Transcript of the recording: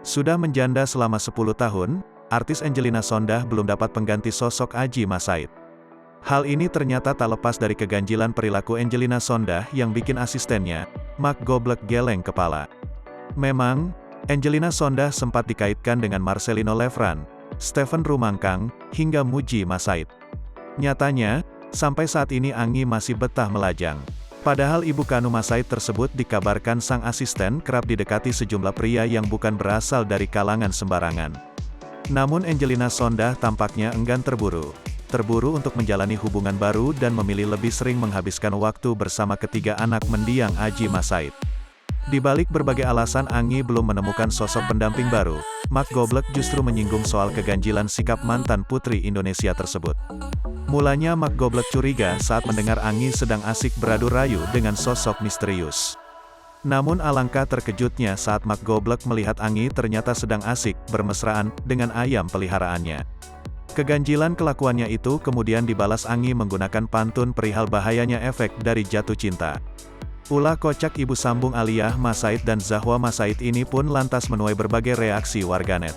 Sudah menjanda selama 10 tahun, artis Angelina Sondakh belum dapat pengganti sosok Adjie Massaid. Hal ini ternyata tak lepas dari keganjilan perilaku Angelina Sondakh yang bikin asistennya, Mark Gobleck, geleng kepala. Memang, Angelina Sondakh sempat dikaitkan dengan Marcelino Lefrand, Stephen Rumangkang, hingga Mujie Massaid. Nyatanya, sampai saat ini Anggi masih betah melajang. Padahal ibu kandung Massaid tersebut dikabarkan sang asisten kerap didekati sejumlah pria yang bukan berasal dari kalangan sembarangan. Namun Angelina Sondakh tampaknya enggan terburu untuk menjalani hubungan baru dan memilih lebih sering menghabiskan waktu bersama ketiga anak mendiang Adjie Massaid. Di balik berbagai alasan Anggi belum menemukan sosok pendamping baru, Mark Gobleck justru menyinggung soal keganjilan sikap mantan putri Indonesia tersebut. Mulanya Mark Gobleck curiga saat mendengar Anggi sedang asik beradu rayu dengan sosok misterius. Namun alangkah terkejutnya saat Mark Gobleck melihat Anggi ternyata sedang asik bermesraan dengan ayam peliharaannya. Keganjilan kelakuannya itu kemudian dibalas Anggi menggunakan pantun perihal bahayanya efek dari jatuh cinta. Ulah kocak ibu sambung Aliyah Massaid dan Zahwa Massaid ini pun lantas menuai berbagai reaksi warganet.